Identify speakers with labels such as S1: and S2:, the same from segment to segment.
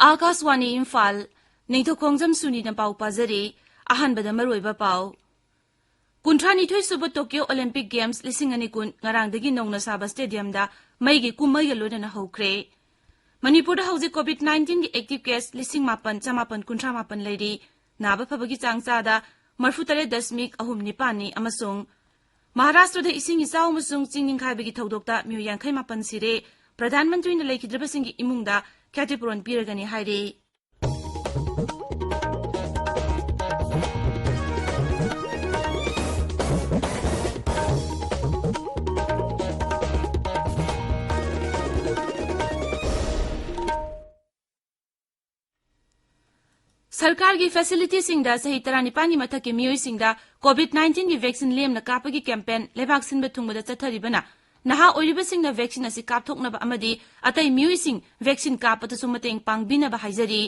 S1: Akaswani Imphal, Ningthoukhongjam Suni na pau pazari, ahanbada maroiba pau. Kuntrani thoi suba Tokyo Olympic Games lisingani kun ngarangdagi nongna saba stadium da maigi kumaiga lodana hokre. Manipur da hauji COVID-19 gi active case lising mapan chamapan kuntra mapan leiri, naba phabagi changcha da marfutare dasmik ahum nipani amasung. Maharashtra da ising isao musung chingning khaibagi thaudokta myu yankhai mapan sire, Pradhan Mantri na laikhidrabasingi imungda Katipuron Piragani Hairi. सरकार की facility सिंगदा सही तरानिपानी मथक के मियोई सिंगदा कोविड-19 की vaccine Lemna कापगी campaign लेबाक सिनबे थुंगबदा चथरिबना नहा ओइरिबा सिंगना vaccine असि कापथोकनबा अमदी अतै मियोई सिंग vaccine कापतसु मतेंग पांगबिनबा हाइजरी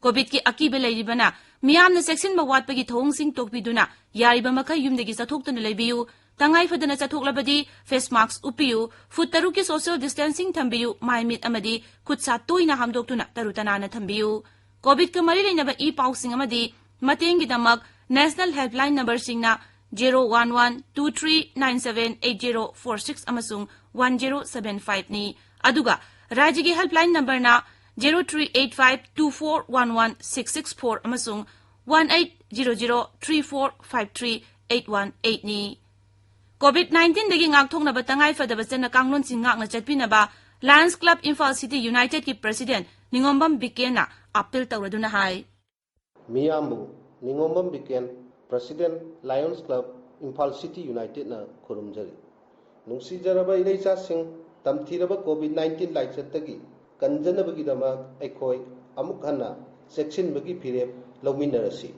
S1: Covid की अकीबे लेरिबना मियामना सेक्शन मवाटपगी थोंग सिंग तोकबिदुना यारिबा मखै युमदगी चथोकतना लेबियु तंगाई फदना चथोकलबदी फेस मास्क उपियु फुट तरु के सोशल डिस्टेंसिंग थंबियु माइमिट अमदी खुदसा तोइना हमदोकतुना तरुतनाना थंबियु कोविड का मरी लेनबा ई पाउसिंग अमदी मतेंगी दमक नेशनल हेल्पलाइन नंबर सिंगना 01123978046 अमसुंग 1075 नि अदुगा राज्य की हेल्पलाइन नंबर ना 0385241166 अमसुंग 1800345381 नि कोविड-19 दगी ngakthoknaba tangai fadaba chana kanglon sing ngakna chatpinaba Lions Club Imphal City United की प्रेसिडेंट निंगोम्बम बिकेना अपील तौरदुना हाय
S2: मियामबु Ningombam Biken president Lions Club Imphal City United ना खुरुमजरी नुंसीजरबा इलेचा सिंह तमथीरबा कोविड-19 लाइचतगी कंजनबगीदमा एखोय अमुक हन्ना सेक्शनबगी फिरेप लौमिनरसी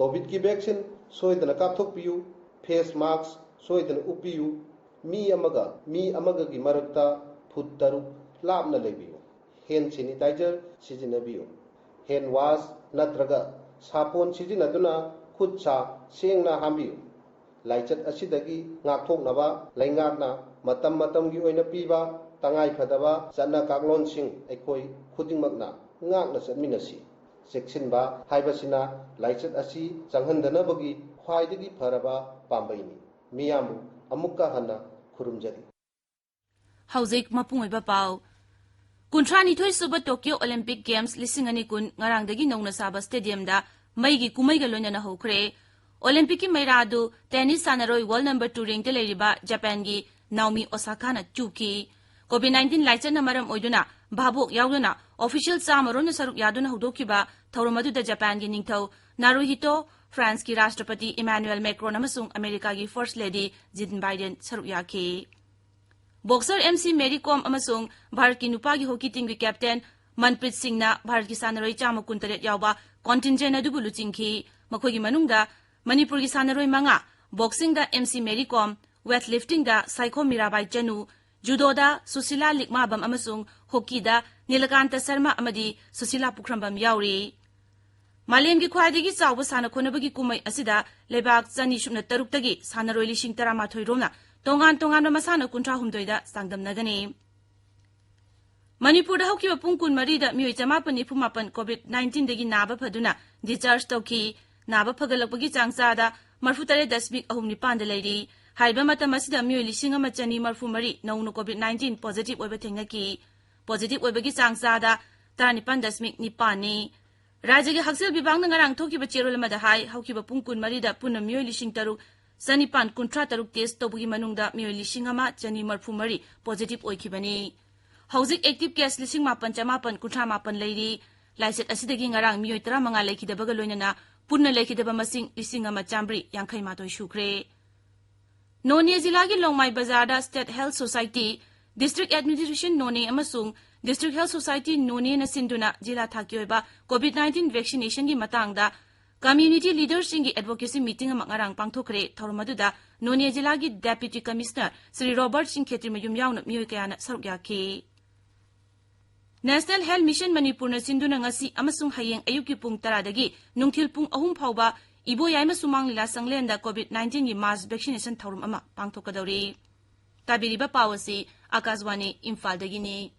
S2: कोविड की वैक्सीन सोयदना कापथोकपियु फेस मास्क सोयदना उपियु मी अमगा की मरकता फुट तरु लापना लेबियु हैंड सैनिटाइजर सिजिनबियु हैंड वाश नत्रगा सापोन सिजिनदुना खुद सा सेंगना हांबियु लाइचत असिदगी ngakthoknaba laingakna matam matamgi oina piba tangai phadaba chana kaglon sing aikoi khudingmakna ngakna chatminasi section ba haibasina laichat asi changhandana bagi khwaidagi pharaba pambaini miyamu amukka hana khurumjari
S1: Hauzik mapungoiba pau Kuntrani thoi suba Tokyo Olympic Games lisingani kun ngarangdagi nongna saba stadium da maigi kumaiga loinana hokre Olympic ki mairadu tennis sanaroi world number 2 rank te leiriba Japan gi Naomi Osaka na chuki COVID-19 laichan maram oiduna babok yauduna official samaron saruk yaduna hudokiba thoromadu da Japan gi ningthau Naruhito France ki Rashtrapati Emmanuel Macron amasung America gi First Lady Jill Biden saruk yake Boxer MC Mary Kom amasung Bharat ki nupa gi hockey team gi captain Manpreet Singh na Bharat ki sanaroi chama kuntaret yawba contingent adubu luchingki makhoi gi manungda Manipur ki sanaroi manga boxing da MC Mary Kom weightlifting da Saiko Mirabai Chanu judo da Susila Likmabam amasung hockey da Nilakanta Sarma amadi Susila Pukrambam yauri Malem gi khwaidagi chawba sana khonabagi kumai asida lebak chani shupna taruktagi sanaroi lishing taramathoi romna tongan masana kuntra humdoida sangdamnagani Manipur da haukiba pungkun marida mioi chamapani pumapan COVID-19 dagi naba phaduna discharge tauki naba phagalakpagi changchada marfutare dasmik ahumni panda leiri haiba matam asida mioi lising ama chani marfumari naunu COVID-19 positive oiba thengnaki positive oibagi changchada 19.9 Raja gi haksel bibang ngarang thokiba cherol amada hai haukiba pungkun marida punam mioi lising taruk Sanipan kuntra taruk test tobugi manungda mioi lising ama chani marfumari positive oikibani Hauzik active case lising mapan chamapan kuntra mapan leiri laiset asidagi ngarang mioi 15 leikhidabaga loinana punna lekhidaba masing lising ama chambri yankhai matoi shukre Noni zila gi Longmai Bazar da State Health Society District Administration Noni amasung District Health Society Noni na sinduna jila thakyoiba COVID-19 vaccination gi matangda Community leaders ingi advocacy meeting ama ngarang pangthokre thormaduda Noni zila gi Deputy Commissioner Sri Robert Singh Khetri mayum yauna mioi kayana saruk yakhe National Health Mission Manipur na sinduna ngasi amasung hayeng ayuki pung 10 dagi nungthil pung 3 phauba ibo yaima sumang lila sanglenda COVID-19 gi mass vaccination thorum ama pangthokadori. Tabiriba pawasi Akaswani Imphal dagini.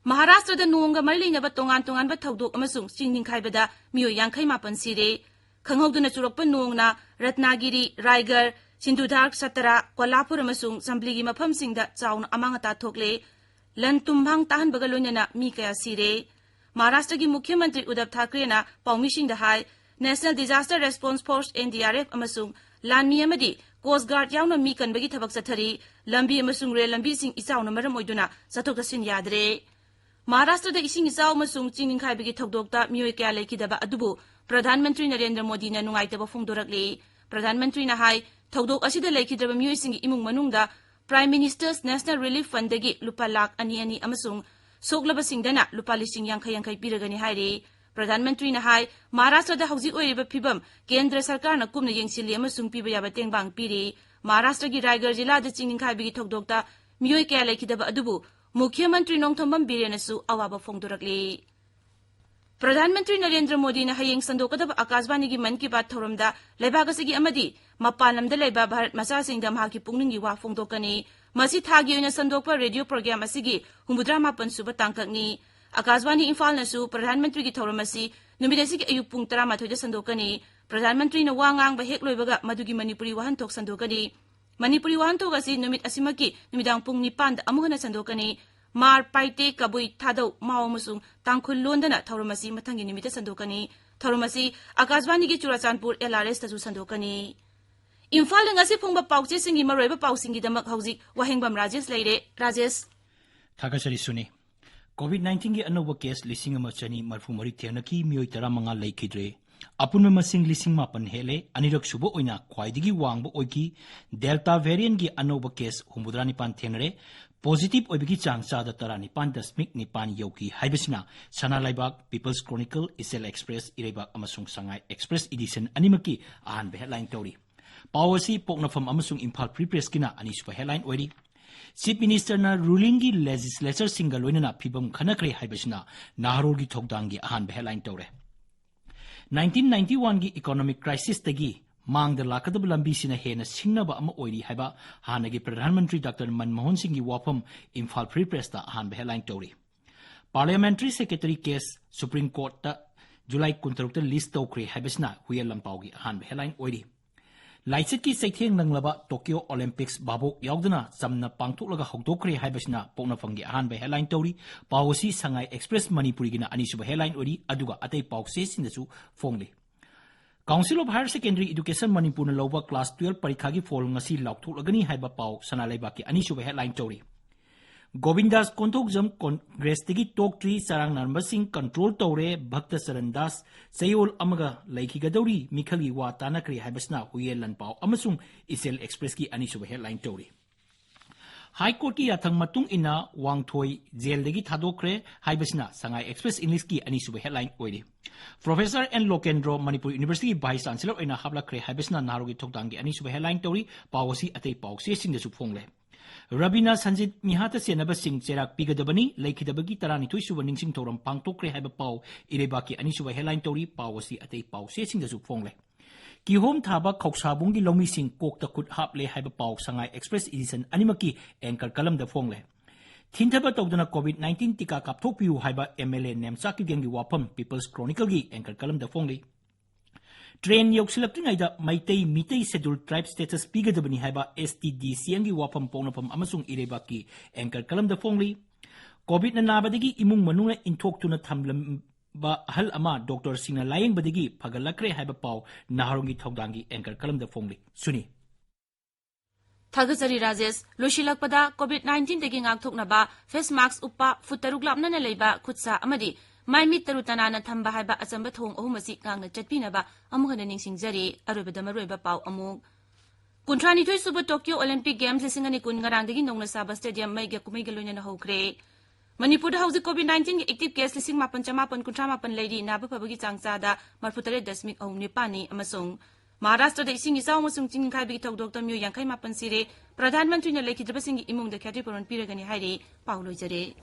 S1: Maharashtra da nuonga marli ba tongan ba thaudok amasung chingning khaibada miyo yangkhai mapan sire khanghauduna churokpa nuongna Ratnagiri, Raigarh, Sindhudurg, Satara, Kolhapur amasung Sambligi mafam singda chauna amangata thokle lan tumbang tahan bagaloina mi kaya sire. Maharashtra gi Mukhya Mantri Uddhav Thackeray na pawmising da hai National Disaster Response Force NDRF amasung lanmi amadi Coast Guard yauna mi kanbagi thabak chathari lambi amasung rail lambi sing ichauna maram oiduna chathok chasin yadre. Maharashtra da ising ichaw amasung chingning khaibagi thokdokta miyoi kaya lekhidaba adubu Pradhan Mantri Narendra Modi na nungaitaba phongdorakli. Pradhan Mantri na hai thokdok asida lekhidaba miyoi sing imung manungda Prime Minister's National Relief Fund dagi lupa lakh ani amasung soklaba singdana lupa lising yangkhai piragani hairi. Pradhan Mantri na hai Maharashtra da hauji oiriba phibam Kendra Sarkar na kumna yengsili amasung piba yaba tengbang piri. Maharashtra gi Raigarh jila da chingning khaibagi thokdokta miyoi kaya lekhidaba adubu Mukhya Mantri Nongthombam Birenasu awaba phongdorakli. Pradhan Mantri Narendra Modi na hayeng sandokadaba Akaswani gi Man Ki Baat thoramda lebagasigi amadi mapalamda leba Bharat Masa singda mahaki pungningi wa phongdokani masi thagi oina sandokpa radio program asigi humudra mapan suba tangkakni. Akaswani Imphal nasu Pradhan Mantri gi thoramasi numidasigi ayuk pung 13 da sandokani. Pradhan Mantri na wangang ba hek loibaga madugi Manipuri wahantok sandokani. Manipuri wahantok asi numit asimaki numidang pung 9 da amuhana sandokani. Mar paite kabui thadau mao musung tangkhul londana thoromasi mathangi nimita sandokani. Thoromasi Akaswani gi Churachandpur LRS tasu sandokani. Imphal ngasi phungba pauche singi maroiba pausingi damak hauji Wahengbam Rajesh leire. Rajesh
S3: Thakasari Suni COVID-19 gi anoba case lising amachani marfumari thenaki miyoi 15 lekhidre apun masing lising mapan hele anirak subo oina khwaidigi wangbo oiki delta variant gi anoba case humudrani pan thenre positive oibigi changcha da tarani pan dasmik ni pan yoki haibisna sana laibak People's Chronicle Isel Express irebak amasung Sangai Express edition animaki ahan be headline tori Pawasi poknafam amasung Imphal Free Press kina anispa headline oiri Chief Minister na ruling gi legislature single loina phibam khanakre haibisna naharol gi thokdang gi ahan be headline tore 1991 gi economic crisis tagi mang da lakadab lambi sina hena singnaba ama oiri haiba hanagi Pradhan Mantri Dr. Manmohan Singh gi wafam Imphal Free Press ta ahan be headline tori Parliamentary Secretary case Supreme Court ta July 13 list tokre haibisna huyal lampau gi ahan be headline oiri Laichet ki saitheng nanglaba Tokyo Olympics babok yaudana samna pangthuklaga hokdokre haibasna poknafangi ahan be headline tori pawasi Sangai Express Manipuri gina anisuba headline ori aduga atei pawse sindasu fongle Council of Higher Secondary Education Manipur na loba class 12 parikha gi fall ngasi laukthulagani haiba paw sana laiba ki anisuba headline tori Govindas Ningthoukhongjam Congress tigi Tok 3 sarang nambasing control tore Bhakta Sarandas Sayol amaga laikhigadori mikhagi wa tanakri haibasna huyelan paw amasung Isel Express ki anisuba headline tori High Court ki yathang matung ina wangthoi jail degi thadokre haibasna Sangai Express English ki anisuba headline oire Professor N Lokendro Manipur University Vice Chancellor ina hablakre haibasna narogi thokdangi anisuba headline tori pawasi atei pawse singdasu fongle Rabina Sanjit Mihata Senaba Singh Cherak Pigadabani, Laikidabagi Tarani Tuisuba Ningsing Toram Pangtokre Haiba Pau, Irebaki Anisuba Headline Tori, Pawasi Ate Pau Sing the Sufongle. Kihom Taba Koksabungi Lomi Sing Kokta Kut Haple Haiba Pau Sangai Express Edition Animaki Anchor Kalam the Fongle. Tintaba Togdana COVID-19 Tika Kaptopiu Haiba MLA Nemsaki Gengi Wapam, People's Chronicle Gi Anchor Kalam the Fongle. Train Yoksilaptinaida Maitei Mitei Scheduled Tribe Status Pigadabani Haiba STD Siangi Wapam Ponapam Amasung Irebaki Anchor Kalam the Fongli COVID Nanabadigi Imung Manuna Intok Tuna Tamlam Ba Hal Ama Dr. Sina Laying Badigi Pagalakre Haiba Pau Naharungi Togdangi Anchor Kalam the Fongli Suni
S1: Thagazari Rajesh Lushilakpada COVID-19 taking Aktoknaba Face Mask Upa Futaruglapna Leba Kutsa Amadi Mai mit tarutana na thamba haiba achamba thong ahumasi ngangna chatpinaba amuhana ningsingjari arobada maroiba paw amuk Kuntrani thoi suba Tokyo Olympic Games lisingani kun ngarangdagi nongna saba stadium mai ga kumai galoina na hokre Manipur da hauji COVID-19 active case lising mapan chamapan kuntra mapan leidi naba pabagi changcha da marfutare dasmik ahumni pani amasung Maharashtra da ising isaw masung ching khai bi thok Dr. Myu Yankai Mapan Sire, Pradhan Mantri na lekhi drabasing imung da khati poron piragani hairi Paulo Jare.